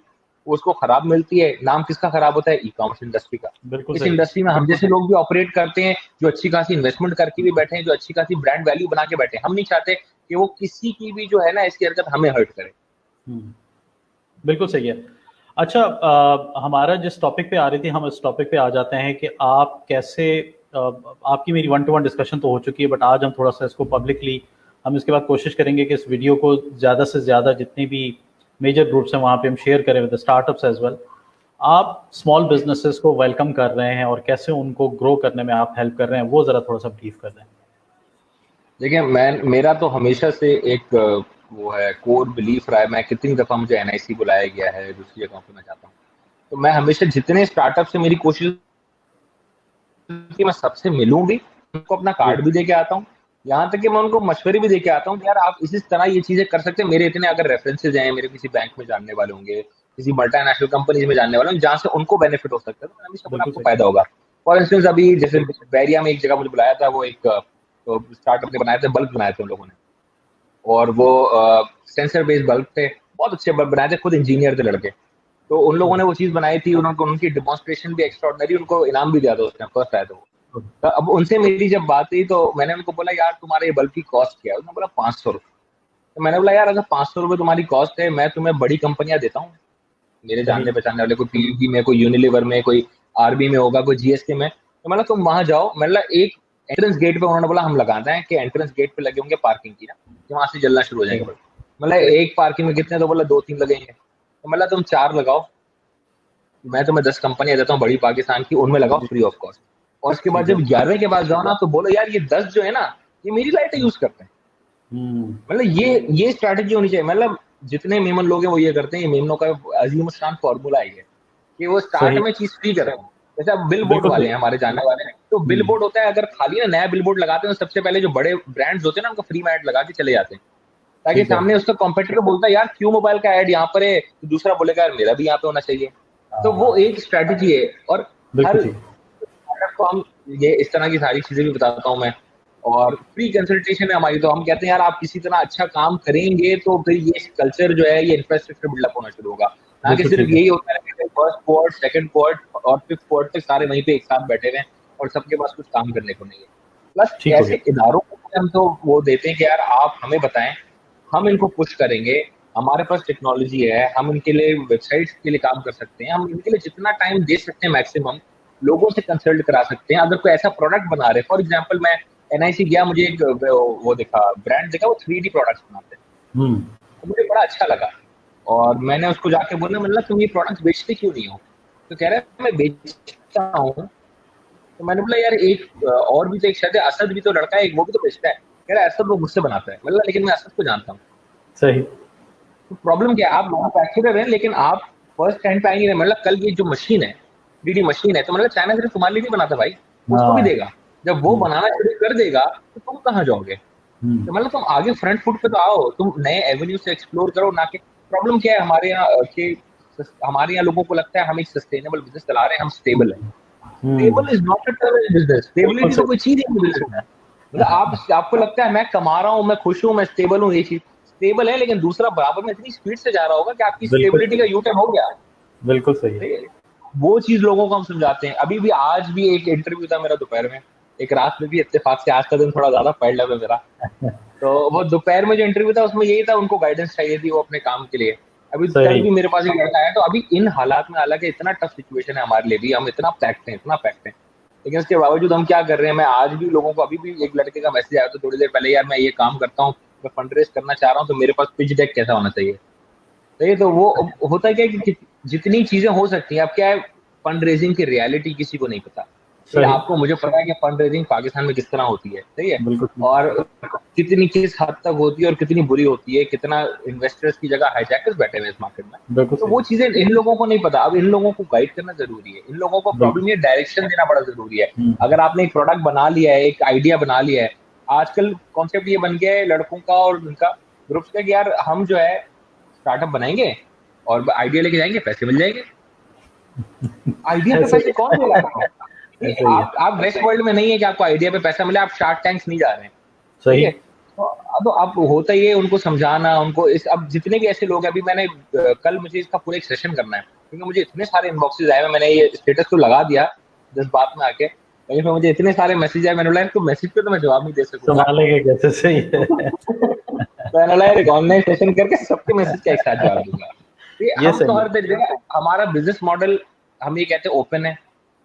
उसको खराब मिलती है, नाम किसका खराब होता है? ई कॉमर्स इंडस्ट्री का। बिल्कुल इस सही है। इंडस्ट्री में हम जैसे लोग भी ऑपरेट करते हैं, जो अच्छी खासी इन्वेस्टमेंट करके भी बैठे हैं, जो अच्छी खासी ब्रांड वैल्यू बना के बैठे हैं, हम नहीं चाहते कि वो किसी की भी जो है ना इसकी हरकत हमें हर्ट करे। बिल्कुल सही है। अच्छा, हमारा जिस टॉपिक पे आ रही थी, हम इस टॉपिक पे आ जाते हैं कि आप कैसे, आपकी मेरी 1-to-1 डिस्कशन तो हो चुकी है, बट आज हम थोड़ा सा इसको पब्लिकली, हम इसके बाद कोशिश करेंगे कि इस वीडियो को ज़्यादा से ज़्यादा जितनी भी मेजर ग्रुप्स हैं वहाँ पे हम शेयर करें विद स्टार्टअप्स एज वेल। आप स्मॉल बिजनेसेस को वेलकम कर रहे हैं और कैसे उनको ग्रो करने में आप हेल्प कर रहे हैं, वो ज़रा थोड़ा सा ब्रीफ कर दें। देखिए मेरा तो हमेशा से एक वो है कोर बिलीफ रहा है, मैं कितनी दफा मुझे NIC बुलाया गया है, दूसरी जगहों पे मैं जाता हूँ, तो मैं हमेशा जितने स्टार्टअप से मेरी कोशिश कि मैं सबसे मिलूं भी, उनको अपना कार्ड भी दे के आता हूँ, यहाँ तक कि मैं उनको मशवरे भी दे के आता हूँ कि यार आप इस तरह ये चीजें कर सकते हैं। मेरे इतने अगर रेफरेंसेज हैं, मेरे किसी बैंक में जानने वाले होंगे, किसी मल्टीनेशनल कंपनीज में जानने वाले होंगे जहाँ से उनको बेनिफिट हो सकता है, तो हमेशा बोला बिल्कुल आपको सही। फायदा होगा। फॉर इंस्टेंस अभी जैसे बैरिया में एक जगह मुझे बुलाया था, वो एक तो स्टार्टअप ने बनाए थे, बल्ब बनाए थे उन लोगों ने, और वो सेंसर बेस्ड बल्ब थे, बहुत अच्छे बल्ब बनाए थे, खुद इंजीनियर थे लड़के। तो उन लोगों ने वो चीज बनाई थी, उनको उनकी डिमॉन्स्ट्रेशन भी एक्स्ट्राऑर्डिनरी, उनको इनाम भी दिया था उसने, फर्स्ट आया था वो। तो अब उनसे मेरी जब बात हुई तो मैंने उनको बोला यार तुम्हारे ये बल्ब की कॉस्ट क्या है? उन्होंने बोला 500 रुपये। तो मैंने बोला यार अगर 500 रुपये तुम्हारी कॉस्ट है, मैं तुम्हें बड़ी कंपनियां देता हूँ, मेरे सही। जानने पहचानने वाले, कोई PVP में, कोई यूनिलीवर में, कोई RB में होगा, कोई GSK में, तो मतलब तुम वहां जाओ। मतलब एक एंट्रेंस गेट पे उन्होंने बोला हम लगाते हैं कि एंट्रेंस गेट पे लगे होंगे पार्किंग की ना, कि वहां से जलना शुरू हो जाएंगे बल्ब। मतलब एक पार्किंग में कितने? तो बोला 2-3 लगेंगे। तो मतलब तुम 4 लगाओ, मैं तुम्हें 10 कंपनियां देता हूँ बड़ी पाकिस्तान की, उनमें लगाओ फ्री ऑफ कॉस्ट। और उसके बाद जब 11वें के बाद जाओ ना तो बोलो यार ये 10 जो है ना ये मेरी लाइटें यूज करते हैं। मतलब ये स्ट्रैटेजी होनी चाहिए। मतलब जितने मेमन लोग हैं वो ये करते हैं, ये मेमनों का अजीम शान फॉर्मूला है ये, कि वो स्टार्ट में चीज फ्री कर रहे हैं। जैसे अब बिल बोर्ड वाले हैं हमारे जानने वाले हैं, तो बिल बोर्ड होता है, अगर खाली ना नया बिल बोर्ड लगाते हैं तो सबसे पहले जो बड़े ब्रांड्स होते हैं ना उनको फ्री में ऐड लगा के चले जाते हैं, ताकि सामने उसका कॉम्पिटिटर बोलता है यार क्यों मोबाइल का ऐड यहाँ पर है, तो दूसरा बोलेगा यार मेरा भी यहाँ पे होना चाहिए। तो वो एक स्ट्रेटेजी है। और हर को हम ये इस तरह की सारी चीजें भी बताता हूँ मैं। और फ्री कंसल्टेशन है हमारी, तो हम कहते हैं यार आप किसी तरह अच्छा काम करेंगे तो फिर ये कल्चर जो है ये इंफ्रास्ट्रक्चर बिल्डअप होना शुरू होगा, ना कि सिर्फ यही होता है कि फर्स्ट क्वार्ट, सेकंड क्वार्ट और फिफ्थ क्वार्ट तक सारे वहीं पे एक साथ बैठे हुए हैं और सबके पास कुछ काम करने को नहीं है। प्लस ऐसे इदारों को हम तो वो देते हैं कि यार आप हमें बताएं, हम इनको पुश करेंगे, हमारे पास टेक्नोलॉजी है, हम इनके लिए वेबसाइट्स के लिए काम कर सकते हैं, हम इनके लिए जितना टाइम दे सकते हैं मैक्सिमम लोगों से कंसल्ट करा सकते हैं। अगर कोई ऐसा प्रोडक्ट बना रहे, फॉर एग्जांपल मैं एनआईसी गया, मुझे एक वो दिखा, ब्रांड दिखा, वो 3D प्रोडक्ट्स बनाते हैं, तो मुझे बड़ा अच्छा लगा और मैंने उसको जाके बोला, मतलब तुम ये प्रोडक्ट्स बेचते क्यों नहीं हो? तो कह रहा है मैं बेचता हूँ। तो मैंने बोला यार एक और भी तो एक शायद असद भी तो लड़का है, एक वो भी तो बेचता है। कह रहा है असद वो मुझसे बनाता है, मतलब लेकिन मैं असद को जानता हूँ। सही। तो प्रॉब्लम क्या है, आप मैन्युफैक्चरर हैं लेकिन आप फर्स्ट हैंड पे आ नहीं रहे। मतलब कल ये जो मशीन है 3D मशीन है, तो मतलब चाइना सिर्फ तुम्हारे लिए नहीं बनाता भाई, उसको भी देगा। जब वो बनाना शुरू कर देगा तो तुम कहाँ जाओगे? तो मतलब तुम आगे फ्रंट फुट पे तो आओ, तुम नए एवेन्यू से एक्सप्लोर करो ना। कि प्रॉब्लम क्या है हमारे यहाँ कि हमारे यहाँ लोगों को लगता है हम एक सस्टेनेबल बिजनेस चला रहे हैं, हम स्टेबल है। Stable is not a term in business. Stability तो कोई चीज ही नहीं बिजनेस में। मतलब आपको लगता है मैं कमा रहा हूँ, मैं खुश हूँ, मैं स्टेबल हूँ, ये चीज स्टेबल है, लेकिन दूसरा बराबर में इतनी स्पीड से जा रहा होगा कि आपकी स्टेबिलिटी का यू टर्न हो गया। बिल्कुल सही है। वो चीज लोगों को हम समझाते हैं। अभी भी आज भी एक इंटरव्यू था मेरा दोपहर में, एक रात में भी इत्तेफाक से, आज का दिन थोड़ा ज्यादा फाइल्ड है मेरा। तो वो दोपहर में जो इंटरव्यू था उसमें यही था, उनको गाइडेंस चाहिए थी वो अपने काम के लिए। अभी कल भी मेरे पास एक लड़का आया, तो अभी इन हालात में, हालांकि इतना टफ सिचुएशन है हमारे लिए भी, हम इतना पैक्ड हैं, लेकिन उसके बावजूद हम क्या कर रहे हैं। मैं आज भी लोगों को, अभी भी एक लड़के का मैसेज आया था थोड़ी देर पहले, यार मैं ये काम करता हूँ, मैं फंड रेज करना चाह रहा हूँ, तो मेरे पास पिच डेक कैसा होना चाहिए। तो वो होता है क्या कि जितनी चीजें हो सकती हैं, अब क्या है फंड रेजिंग की रियलिटी किसी को नहीं पता। तो आपको मुझे पता है कि फंड रेजिंग पाकिस्तान में किस तरह होती है, सही है, और कितनी किस हद तक होती है और कितनी बुरी होती है, कितना इन्वेस्टर्स की जगह हाईजैकर्स बैठे हुए इस मार्केट में। तो वो चीजें इन लोगों को नहीं पता। अब इन लोगों को गाइड करना जरूरी है, इन लोगों को प्रॉब्लम ये डायरेक्शन देना बड़ा जरूरी है। अगर आपने एक प्रोडक्ट बना लिया है, एक आइडिया बना लिया है, आजकल कॉन्सेप्ट ये बन गया है लड़कों का और उनका ग्रुप्स का कि यार हम जो है स्टार्टअप बनाएंगे और आइडिया लेके जाएंगे, पैसे मिल जाएंगे। आइडिया पे पैसे कौन देगा? आप वेस्ट वर्ल्ड में नहीं है कि आपको आइडिया पे पैसा मिले, आप शार्क टैंक्स नहीं जा रहे हैं, सही है। तो अब होता ही है उनको समझाना, उनको इस, अब जितने भी ऐसे लोग हैं, अभी मैंने कल मुझे इसका पूरा एक सेशन करना है, क्योंकि मुझे इतने सारे इनबॉक्सेस आए हैं। मैंने ये स्टेटस तो लगा दिया 10 बात में आके, लेकिन फिर मुझे इतने सारे मैसेज आए, मैंने बोला तो मैसेज पे तो मैं जवाब नहीं दे सकूंगा, कैसे? सही है। तो मैंने बोला एक ऑनलाइन सेशन करके सबके मैसेज का एक साथ जवाब दूंगा। हम तो हर जगह, हमारा बिजनेस मॉडल हम ये कहते हैं ओपन है,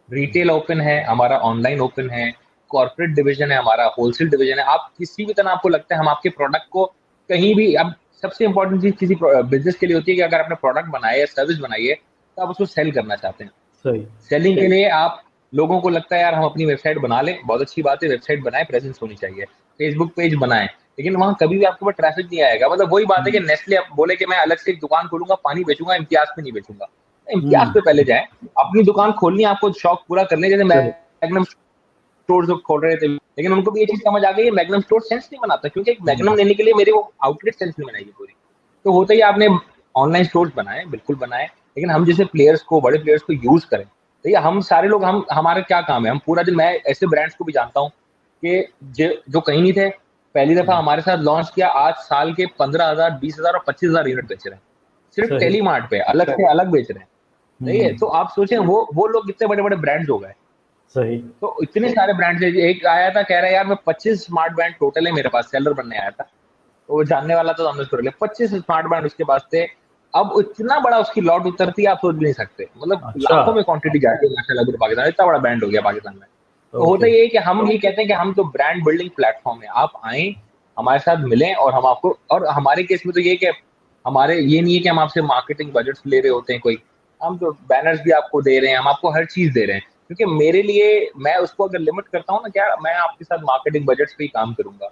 रिटेल ओपन है हमारा, ऑनलाइन ओपन है, कॉर्पोरेट डिवीजन है हमारा, होलसेल डिवीजन है। आप किसी भी तरह आपको लगता है हम आपके प्रोडक्ट को कहीं भी, अब सबसे इंपॉर्टेंट चीज किसी बिजनेस के लिए होती है कि अगर आपने प्रोडक्ट बनाया है, सर्विस बनाई है, तो आप उसको सेल करना चाहते हैं। सही। सेलिंग के लिए आप लोगों को लगता है यार हम अपनी वेबसाइट बना लें, बहुत अच्छी बात है, वेबसाइट बनाए, प्रेजेंस होनी चाहिए, फेसबुक पेज बनाए, लेकिन वहां कभी भी आपके पास ट्रैफिक नहीं आएगा। मतलब वही बात है कि नेस्ले आप बोले कि मैं अलग से एक दुकान खोलूंगा, पानी बेचूंगा, इम्तियाज पे नहीं बेचूंगा। इम्तियाज पे पहले जाए, अपनी दुकान खोलनी है, आपको शौक पूरा करने, जैसे मैग्नम स्टोर्स खोल रहे थे, लेकिन उनको भी ये चीज समझ आ गई, मैग्नम स्टोर सेंस नहीं बनाता, क्योंकि एक मैग्नम लेने के लिए मेरे वो आउटलेट सेंस नहीं बनाएगी पूरी। तो होता ही आपने ऑनलाइन स्टोर्स बनाए, बिल्कुल बनाए, लेकिन हम जैसे प्लेयर्स को, बड़े प्लेयर्स को यूज करें। तो ये हम सारे लोग, हमारा क्या काम है, हम पूरा दिन, मैं ऐसे ब्रांड्स को भी जानता हूँ कि जो कहीं नहीं थे, पहली दफा हमारे साथ लॉन्च किया, आज साल के 15,000, 20,000 और 25,000 यूनिट बेच रहे हैं, सिर्फ टेलीमार्ट पे, अलग से अलग बेच रहे हैं। सही है। तो आप सोचें वो लोग कितने बड़े बड़े ब्रांड्स हो गए। सही। तो इतने सारे ब्रांड्स है। एक आया था कह रहा है यार मैं 25 स्मार्ट बैंड टोटल है मेरे पास, सेलर बनने आया था, तो वो जानने वाला था, हमने उसको ले 25 स्मार्ट बैंड उसके पास थे। अब इतना बड़ा उसकी लॉट उतरती है, आप सोच भी नहीं सकते, मतलब लाखों में क्वांटिटी जाती है माशाल्लाह पाकिस्तान, इतना बड़ा बैंड हो गया पाकिस्तान में। तो होता ये है कि हम ये कहते हैं कि हम तो ब्रांड बिल्डिंग प्लेटफॉर्म है, आप आए हमारे साथ मिलें, और हम आपको, और हमारे केस में तो ये कि हमारे ये नहीं है कि हम आपसे मार्केटिंग बजट्स ले रहे होते हैं कोई, हम तो बैनर्स भी आपको दे रहे हैं, हम आपको हर चीज दे रहे हैं, क्योंकि मेरे लिए, मैं उसको अगर लिमिट करता हूँ ना, क्या मैं आपके साथ मार्केटिंग बजट पे ही काम करूंगा,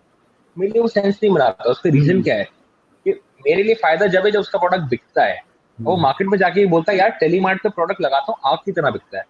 मेरे लिए वो सेंस नहीं बनाता। उसका रीजन क्या है कि मेरे लिए फायदा जब है जब उसका प्रोडक्ट बिकता है, और वो मार्केट में जाके बोलता है यार टेलीमार्ट पे प्रोडक्ट लगाता हूँ आग की तरह बिकता है।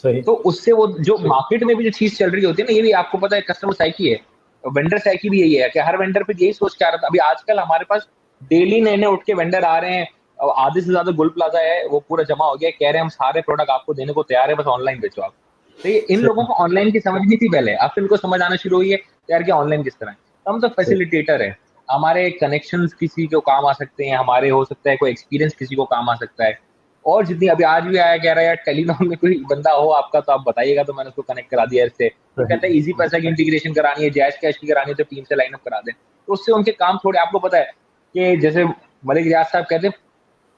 सही। तो उससे वो जो मार्केट में भी जो चीज चल रही होती है ना, ये भी आपको पता है कस्टमर साइकी है, वेंडर साइकी भी यही है कि हर वेंडर पे यही सोच के आ रहा था। अभी आजकल हमारे पास डेली नए नए उठ के वेंडर आ रहे हैं, और आधे से ज्यादा गुल प्लाजा है वो पूरा जमा हो गया, कह रहे हैं हम सारे प्रोडक्ट आपको देने को तैयार है, बस ऑनलाइन बेचो आप। तो ये इन लोगों को ऑनलाइन की समझ नहीं थी पहले, अब तो इनको समझ आना शुरू हुई है यार कि ऑनलाइन किस तरह है। तो हम तो फैसिलिटेटर है, हमारे कनेक्शंस किसी को काम आ सकते हैं, हमारे हो सकता है कोई एक्सपीरियंस किसी को काम आ सकता है। और जितनी अभी आज भी आया कह रहा है यार टेलीनॉर में कोई बंदा हो आपका तो आप बताइएगा, तो मैंने उसको कनेक्ट करा दिया इससे। तो कहता है इजी पैसा की इंटीग्रेशन करानी है, जैश कैश की करानी है तो टीम से लाइनअप करा दें। तो उससे उनके काम थोड़े, आपको पता है कि जैसे मलिक रियाज साहब कहते हैं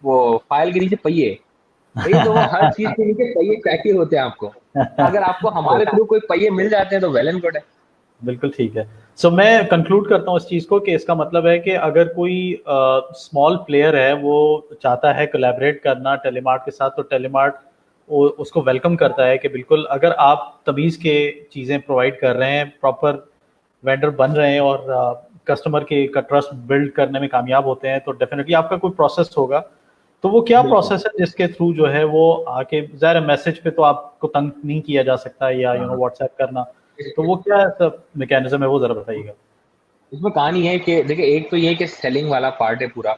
वो फाइल के नीचे पहिए, भैया तो वो हर चीज के नीचे पहिए चाहिए होते हैं आपको। अगर आपको हमारे थ्रू कोई पहिए मिल जाते हैं तो वेल एंड गुड है। बिल्कुल ठीक है। सो मैं कंक्लूड करता हूँ इस चीज़ को कि इसका मतलब है कि अगर कोई स्मॉल प्लेयर है वो चाहता है कोलैबोरेट करना टेलीमार्ट के साथ, तो टेलीमार्ट उसको वेलकम करता है कि बिल्कुल अगर आप तमीज़ के चीज़ें प्रोवाइड कर रहे हैं, प्रॉपर वेंडर बन रहे हैं और कस्टमर के का ट्रस्ट बिल्ड करने में कामयाब होते हैं, तो डेफिनेटली आपका कोई प्रोसेस होगा। तो वो क्या प्रोसेस है जिसके थ्रू जो है वो आके, ज़ाहिर मैसेज पे तो आपको तंग नहीं किया जा सकता, या व्हाट्सएप करना, तो वो क्या सब मैकेनिज्म है वो जरा बताइएगा। इसमें कहानी है कि देखिए, एक तो ये कि सेलिंग वाला पार्ट है पूरा,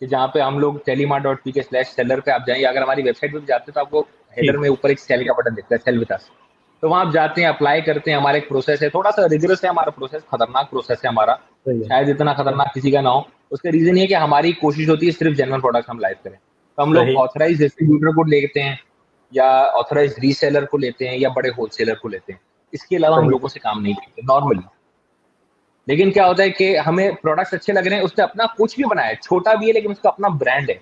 कि जहाँ पे हम लोग telimart.pk/seller पे आप जाइए, अगर हमारी वेबसाइट पे भी जाते हैं तो आपको हेडर में ऊपर एक सेल का बटन दिखता है, सेल विद अस। तो वहां आप जाते हैं, अप्लाई करते हैं, हमारा एक प्रोसेस है, थोड़ा सा रिगरस है हमारा प्रोसेस, खतरनाक प्रोसेस है हमारा, शायद इतना खतरनाक किसी का ना हो। उसका रीजन ये कि हमारी कोशिश होती है सिर्फ जेन्युइन प्रोडक्ट हम लाइव करें। तो हम लोग ऑथराइज डिस्ट्रीब्यूटर को लेते हैं, या ऑथराइज रीसेलर को लेते हैं, या बड़े होलसेलर को लेते हैं। इसके अलावा हम लोगों से काम नहीं करते नॉर्मली। लेकिन क्या होता है कि हमें प्रोडक्ट्स अच्छे लग रहे हैं, उसने अपना कुछ भी बनाया है, छोटा भी है लेकिन उसका अपना ब्रांड है,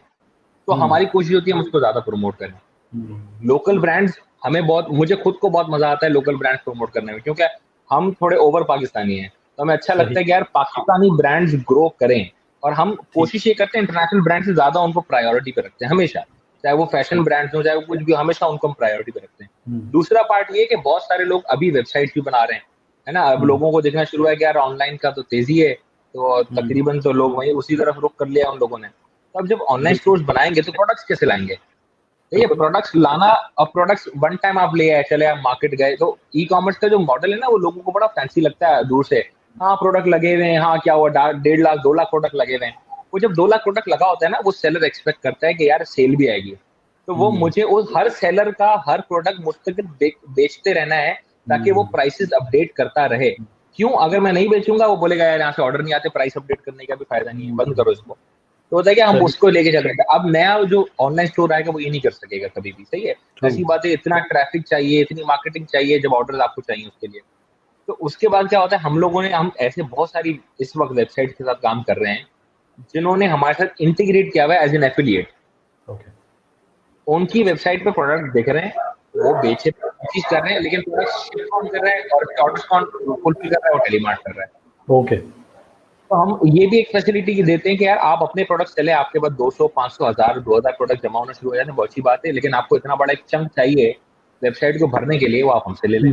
तो हमारी कोशिश होती है हम उसको ज्यादा प्रमोट करें। लोकल ब्रांड्स हमें बहुत, मुझे खुद को बहुत मजा आता है लोकल ब्रांड्स प्रमोट करने में, क्योंकि हम थोड़े ओवर पाकिस्तानी हैं, तो हमें अच्छा लगता है कि यार पाकिस्तानी ब्रांड्स ग्रो करें। और हम कोशिश ये करते हैं इंटरनेशनल ब्रांड से ज्यादा उनको प्रायोरिटी पे रखते हैं हमेशा, चाहे वो फैशन ब्रांड्स हो चाहे वो कुछ भी, हमेशा उनको हम प्रायोरिटी पे रखते हैं। दूसरा पार्ट ये कि बहुत सारे लोग अभी वेबसाइट भी बना रहे हैं, है ना। अब लोगों को देखना शुरू है कि यार ऑनलाइन का तो तेजी है, तो तकरीबन तो लोग वही उसी तरफ रुख कर लिया उन लोगों ने। तो अब जब ऑनलाइन स्टोर्स बनाएंगे तो प्रोडक्ट्स कैसे लाएंगे? ये प्रोडक्ट्स लाना, और प्रोडक्ट्स वन टाइम आप ले आए, चले आप मार्केट गए, तो ई कॉमर्स का जो मॉडल है ना वो लोगों को बड़ा फैंसी लगता है दूर से। हाँ प्रोडक्ट लगे हुए हैं, हाँ क्या हुआ, 1.5 लाख 2 लाख प्रोडक्ट लगे हुए हैं। वो जब 2 लाख प्रोडक्ट लगा होता है ना, वो सेलर एक्सपेक्ट करता है कि यार सेल भी आएगी। तो वो मुझे उस हर सेलर का हर प्रोडक्ट मुस्तकिल बेचते रहना है, ताकि वो प्राइसेस अपडेट करता रहे। क्यों? अगर मैं नहीं बेचूंगा वो बोलेगा यार यहाँ से ऑर्डर नहीं आते, प्राइस अपडेट करने का भी फायदा नहीं है, बंद करो इसको। तो होता है कि हम उसको लेके चल रहे हैं। अब नया जो ऑनलाइन स्टोर आएगा वो ये नहीं कर सकेगा कभी भी, सही है। ऐसी बात है, इतना ट्रैफिक चाहिए, इतनी मार्केटिंग चाहिए जब ऑर्डर आपको चाहिए उसके लिए। तो उसके बाद क्या होता है, हम ऐसे बहुत सारी इस वक्त वेबसाइट के साथ काम कर रहे हैं जिन्होंने हमारे साथ इंटीग्रेट किया हुआ है एज एन एफिलिएट। उनकी वेबसाइट पे प्रोडक्ट देख रहे हैं, वो बेचे चीज कर रहे हैं, लेकिन प्रोडक्ट शिप कौन कर रहा है और ऑर्डर कौन फुलफिल कर रहा है, वो टेलीमार्ट कर रहा है। ओके। तो हम ये भी एक फैसिलिटी देते हैं कि यार आप अपने प्रोडक्ट चले, आपके पास 200 500 1000 2000 प्रोडक्ट जमा होना शुरू हो जाते हैं, बहुत अच्छी बात है। लेकिन आपको इतना बड़ा एक चंक चाहिए वेबसाइट को भरने के लिए, वो आप हमसे ले लें।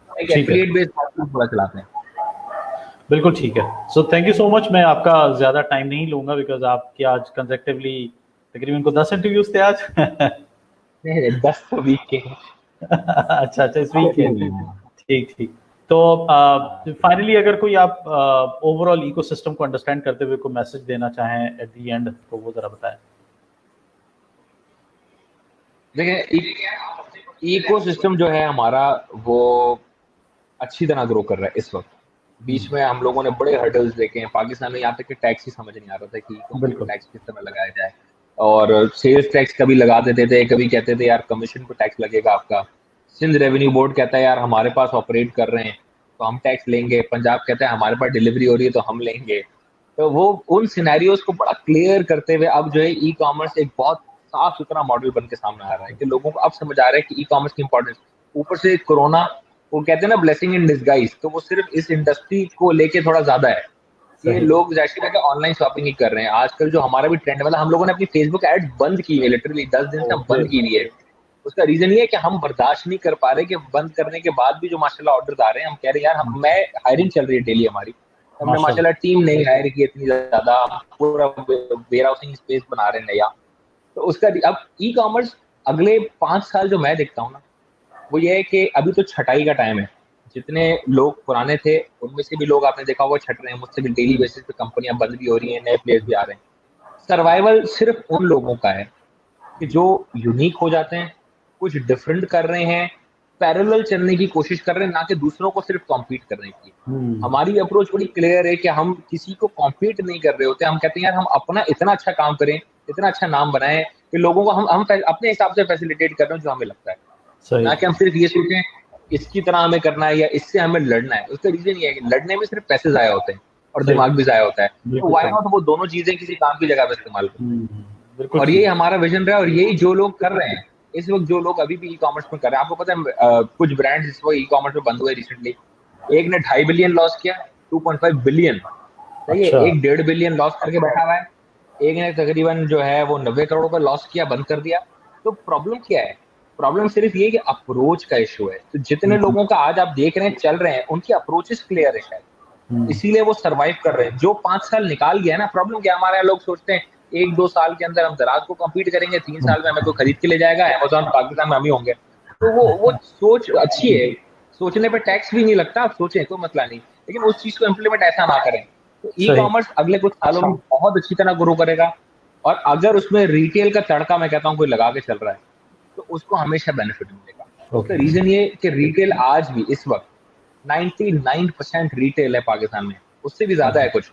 एक एफिलिएट बेस्ड पूरा चलाते हैं। बिल्कुल ठीक है। So thank you so much. मैं आपका ज़्यादा टाइम नहीं लूँगा बिकॉज आपके आज कंसेक्टिवली तकरीबन को 10 इंटरव्यूज थे आज। 10 तो वीक के। अच्छा इस वीक के। ठीक ठीक। तो फाइनली अगर कोई आप ओवरऑल इकोसिस्टम को अंडरस्टैंड करते हुए कोई मैसेज देना चाहें एट द एंड, तो वो ज़रा बताएं। देखिए, इकोसिस्टम जो है हमारा वो अच्छी तरह ग्रो कर रहा है इस वक्त। बीच में हम लोगों ने बड़े हर्डल्स देखे हैं, पाकिस्तान में यहाँ तक कि टैक्स ही समझ नहीं आ रहा था कि टैक्स किस तरह लगाया जाए, और सेल्स टैक्स कभी लगा देते थे, कभी कहते थे यार कमीशन पर टैक्स लगेगा आपका। सिंध रेवेन्यू बोर्ड कहता है यार हमारे पास ऑपरेट कर रहे हैं तो हम टैक्स लेंगे, पंजाब कहता है हमारे पास डिलीवरी हो रही है तो हम लेंगे। तो वो उन सिनेरियोज को बड़ा क्लियर करते हुए अब जो है ई कॉमर्स एक बहुत साफ सुथरा मॉडल बन के सामने आ रहा है कि लोगों को अब समझ आ रहा है कि ई कॉमर्स की इंपॉर्टेंस। ऊपर से कोरोना, वो कहते हैं ना ब्लेसिंग इन डिसगाइज, तो वो सिर्फ इस इंडस्ट्री को लेके थोड़ा ज्यादा है ये लोग एक्चुअली ऑनलाइन शॉपिंग ही कर रहे हैं आजकल। जो हमारा भी ट्रेंड वाला, हम लोगों ने अपनी फेसबुक एड्स बंद की है, लिटरली 10 दिन से हम बंद की हुई है। उसका रीजन ये है कि हम बर्दाश्त नहीं कर पा रहे कि बंद करने के बाद भी जो माशाल्लाह ऑर्डर्स आ रहे हैं, हम कह रहे हैं यार मैं हायरिंग चल रही है डेली हमारी, हमने माशाल्लाह टीम नहीं हायर की इतनी ज्यादा, पूरा वेयर हाउसिंग स्पेस बना रहे हैं नया। तो उसका अब ई कॉमर्स अगले 5 साल जो मैं देखता हूँ ना, वो ये है कि अभी तो छटाई का टाइम है। जितने लोग पुराने थे उनमें से भी लोग आपने देखा होगा छट रहे हैं, मुझसे भी डेली बेसिस पे कंपनियां बंद भी हो रही हैं, नए प्लेयर्स भी आ रहे हैं। सर्वाइवल सिर्फ उन लोगों का है कि जो यूनिक हो जाते हैं, कुछ डिफरेंट कर रहे हैं, पैरेलल चलने की कोशिश कर रहे हैं, ना कि दूसरों को सिर्फ कॉम्पीट करने की। हमारी अप्रोच बड़ी क्लियर है कि हम किसी को कॉम्पीट नहीं कर रहे होते। हम कहते हैं यार हम अपना इतना अच्छा काम करें, इतना अच्छा नाम बनाएं कि लोगों को हम अपने हिसाब से फैसिलिटेट कर रहे हो जो हमें लगता है, ना कि हम सिर्फ ये सोचें इसकी तरह हमें करना है या इससे हमें लड़ना है। उसका रीजन ये है कि लड़ने में सिर्फ पैसे जाया होते हैं और दिमाग भी जाया होता है। तो व्हाई नॉट वो दोनों चीजें किसी काम की जगह पे इस्तेमाल करें। और यही हमारा विजन रहा है और यही जो लोग कर रहे हैं इस वक्त, जो लोग अभी भी ई कॉमर्स में कर रहे हैं। आपको पता है कुछ ब्रांड्स इस वक्त ई कॉमर्स में बंद हुए रिसेंटली। एक ने 2.5 बिलियन लॉस किया, 2.5 बिलियन, सही है। एक 1.5 बिलियन लॉस करके बैठा हुआ है। एक ने तकरीबन जो है वो 90 करोड़ का लॉस किया, बंद कर दिया। तो प्रॉब्लम क्या है? प्रॉब्लम सिर्फ ये कि अप्रोच का इशू है। तो जितने लोगों का आज आप देख रहे हैं चल रहे हैं, उनकी अप्रोचेस क्लियर है शायद, इसीलिए वो सरवाइव कर रहे हैं। जो 5 साल निकाल गया ना, प्रॉब्लम क्या हमारे यहाँ लोग सोचते हैं 1-2 साल के अंदर हम दराज को कम्पीट करेंगे, 3 साल में हमें कोई खरीद के ले जाएगा, अमेजोन पाकिस्तान में हम ही होंगे। तो वो सोच अच्छी है, सोचने पे टैक्स भी नहीं लगता, आप सोचें कोई मसला नहीं, लेकिन उस चीज को इम्प्लीमेंट ऐसा ना करें। तो ई कॉमर्स अगले कुछ सालों में बहुत अच्छी तरह ग्रो करेगा और अगर उसमें रिटेल का तड़का मैं कहता हूँ कोई लगा के चल रहा है तो उसको हमेशा बेनिफिट मिलेगा। उसका रीजन ये कि रिटेल आज भी इस वक्त 99% रिटेल है पाकिस्तान में, उससे भी ज्यादा है कुछ,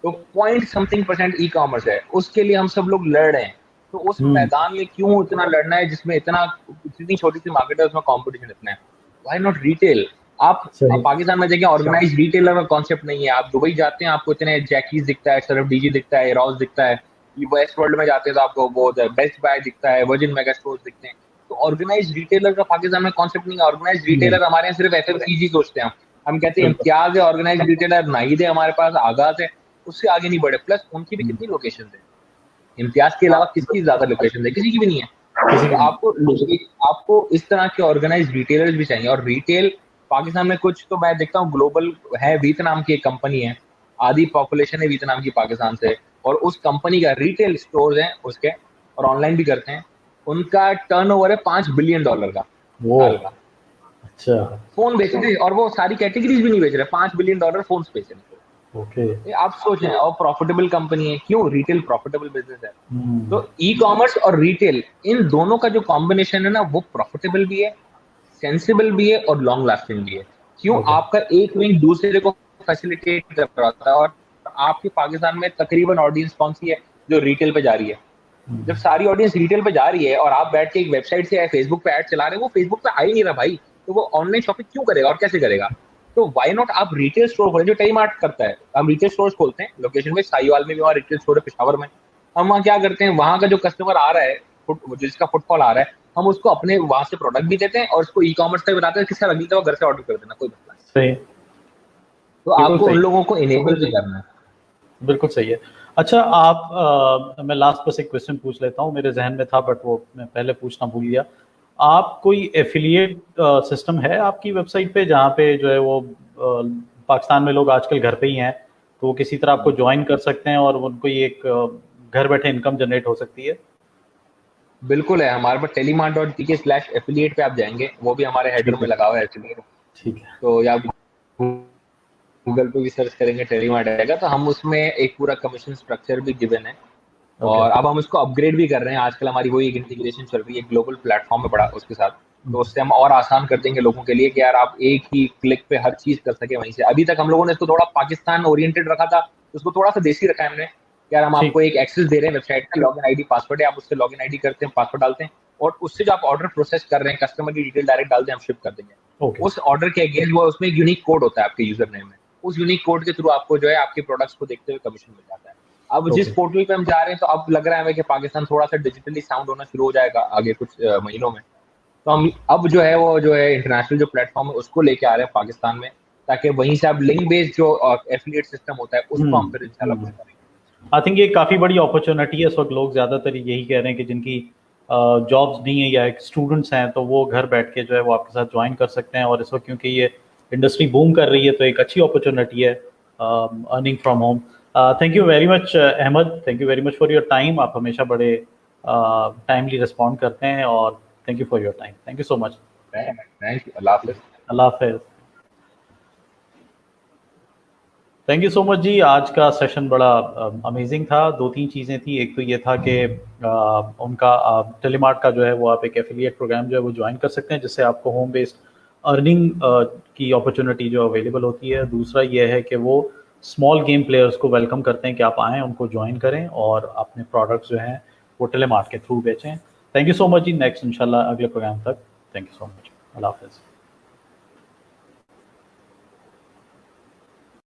तो पॉइंट समथिंग % ई कॉमर्स है। उसके लिए हम सब लोग लड़ रहे हैं। तो उस मैदान में क्यों इतना लड़ना है जिसमें इतनी छोटी सी मार्केट है, उसमें कॉम्पिटिशन इतना है? Why not retail? आप पाकिस्तान में देखें, ऑर्गेनाइज रिटेलर का कॉन्सेप्ट नहीं है। आप दुबई जाते हैं, आपको इतने जैकीज दिखता है, सरफ डीजी दिखता है, एरोस दिखता है। वेस्ट वर्ल्ड में जाते हैं तो आपको वो बेस्ट बाय दिखता है, वर्जिन मेगा स्टोर्स दिखते हैं। तो ऑर्गेनाइज रिटेलर का पाकिस्तान में कॉन्सेप्ट नहीं है। ऑर्गेनाइज रिटेलर हमारे यहाँ सिर्फ एफएमसीजी सोचते हैं। हम कहते हैं इम्तियाज है ऑर्गेनाइज रिटेलर, नाहिद है हमारे पास, आगाज है, उससे आगे नहीं बढ़े। प्लस उनकी भी कितनी लोकेशन है? इम्तियाज के अलावा किसकी ज्यादा लोकेशन है? किसी की भी नहीं है। तो आपको इस तरह के ऑर्गेनाइज रिटेलर्स भी चाहिए। और रिटेल पाकिस्तान में कुछ तो मैं देखता हूँ ग्लोबल है, वियतनाम की एक कंपनी है, आधी पॉपुलेशन है वियतनाम की पाकिस्तान से, और उस कंपनी का रिटेल स्टोर है उसके, और ऑनलाइन भी करते हैं। उनका टर्नओवर है $5 बिलियन का। अच्छा, फोन बेच रहे और वो सारी कैटेगरीज भी नहीं बेच रहे, $5 बिलियन फोन बेच रहे। ओके, आप सोचें, और प्रॉफिटेबल कंपनी है। क्यों? रिटेल प्रॉफिटेबल बिजनेस है। तो ई कॉमर्स और रिटेल, इन दोनों का जो कॉम्बिनेशन है ना, वो प्रॉफिटेबल भी है, सेंसिबल भी है और लॉन्ग लास्टिंग भी है। क्यों? आपका एक विंग दूसरे को फैसिलिटेट कर रहा है। और आपके पाकिस्तान में तकरीबन ऑडियंस कौन सी है जो रिटेल पे जा रही है? जब सारी ऑडियंस रिटेल पे जा रही है और आप बैठ के एक वेबसाइट से या फेसबुक पे ऐड चला रहे हैं, वो फेसबुक पे आ ही नहीं रहा भाई, तो वो ऑनलाइन शॉपिंग क्यों करेगा और कैसे करेगा? तो व्हाई नॉट आप रिटेल स्टोर खोलें, जो टेलीमार्ट करता है। हम रिटेल स्टोर खोलते हैं लोकेशन में, साहिवाल में भी हमारा रिटेल स्टोर है, पेशावर में। हम वहाँ क्या करते हैं, वहाँ का जो कस्टमर आ रहा है, जिसका फुटफॉल आ रहा है, हम उसको अपने वहां से प्रोडक्ट भी देते हैं और उसको ई कॉमर्स का भी बताते हैं, किसका अगली दफा घर से ऑर्डर कर देना, कोई मसला नहीं। सही। तो आपको उन लोगों को इनेबल भी करना है। बिल्कुल सही है। अच्छा, मैं लास्ट बस एक क्वेश्चन पूछ लेता हूँ, मेरे जहन में था बट वो मैं पहले पूछना भूल गया। आप कोई एफिलिएट सिस्टम है आपकी वेबसाइट पे, जहाँ पे जो है वो पाकिस्तान में लोग आजकल घर पे ही हैं, तो वो किसी तरह आपको ज्वाइन कर सकते हैं और उनको ये एक घर बैठे इनकम जनरेट हो सकती है? बिल्कुल है, हमारे पास telemart.pk/affiliate पे आप जाएंगे, वो भी हमारे हेडर में लगा हुआ है एफिलिएट। ठीक है। तो या गूगल पे भी सर्च करेंगे टेलीमार्ट आएगा, तो हम उसमें एक पूरा कमीशन स्ट्रक्चर भी गिवन है। और अब हम उसको अपग्रेड भी कर रहे हैं। आजकल हमारी वही एक इंटीग्रेशन चल रही है ग्लोबल प्लेटफॉर्म में बड़ा उसके साथ, तो उससे हम और आसान कर देंगे लोगों के लिए कि यार आप एक ही क्लिक पे हर चीज कर सके वहीं से। अभी तक हम लोगों ने इसको थोड़ा पाकिस्तान ओरिएंटेड रखा था, उसको थोड़ा सा देसी रखा है हमने। यार हम आपको एक एक्सेस दे रहे हैं वेबसाइट का, लॉगिन आईडी पासवर्ड है, आप उससे लॉगिन आईडी करते हैं, पासवर्ड डालते हैं, और उससे जो आप ऑर्डर प्रोसेस कर रहे हैं, कस्टमर की डिटेल डायरेक्ट डालते हैं, हम शिप कर देंगे। उस ऑर्डर के अगेंस्ट वो उसमें एक यूनिक कोड होता है आपके यूजर नेम में, उस यूनिक कोड के थ्रू आपको जो है आपके प्रोडक्ट्स को देखते हुए कमीशन मिल जाता है। अब जिस पोर्टल पे हम जा रहे हैं, तो अब लग रहा है हमें कि पाकिस्तान थोड़ा सा डिजिटली साउंड होना शुरू हो जाएगा आगे कुछ महीनों में। तो हम अब जो है वो जो है इंटरनेशनल जो प्लेटफॉर्म है उसको लेके आ रहे हैं पाकिस्तान में, ताकि वहीं से आप लिंक बेस्ड जो एफिलिएट सिस्टम होता है उसको हम फिर इंशाल्लाह पुश करेंगे। आई थिंक ये काफ़ी बड़ी अपॉर्चुनिटी है। इस वक्त लोग ज़्यादातर यही कह रहे हैं कि जिनकी जॉब्स नहीं है या एक स्टूडेंट्स हैं तो वो घर बैठ के जो है वो आपके साथ ज्वाइन कर सकते हैं, और इस वक्त क्योंकि ये इंडस्ट्री बूम कर रही है तो एक अच्छी अपॉर्चुनिटी है earning from home. Thank you very much Ahmad, thank you very much for your time. आप हमेशा बड़े टाइमली रिस्पॉन्ड करते हैं, और thank you for your time. Thank you so much. Thank you. अल्लाह हाफिज़। अल्लाह हाफिज़। Thank you so much ji. आज का सेशन बड़ा अमेजिंग था। 2-3 चीज़ें थी। एक तो ये था कि उनका टेलीमार्ट का जो है वो आप एक एफिलिएट प्रोग्राम जो है वो ज्वाइन कर सकते हैं, जिससे आपको होम बेस्ड अर्निंग की अपॉर्चुनिटी जो अवेलेबल होती है। दूसरा ये है कि वो स्मॉल गेम प्लेयर्स को वेलकम करते हैं कि आप आएँ, उनको ज्वाइन करें और अपने प्रोडक्ट्स जो हैं वो टेलीमार्ट के थ्रू बेचें। Thank you so much ji. Next इंशाल्लाह अगले प्रोग्राम तक। Thank you so much. अल्लाह हाफिज़।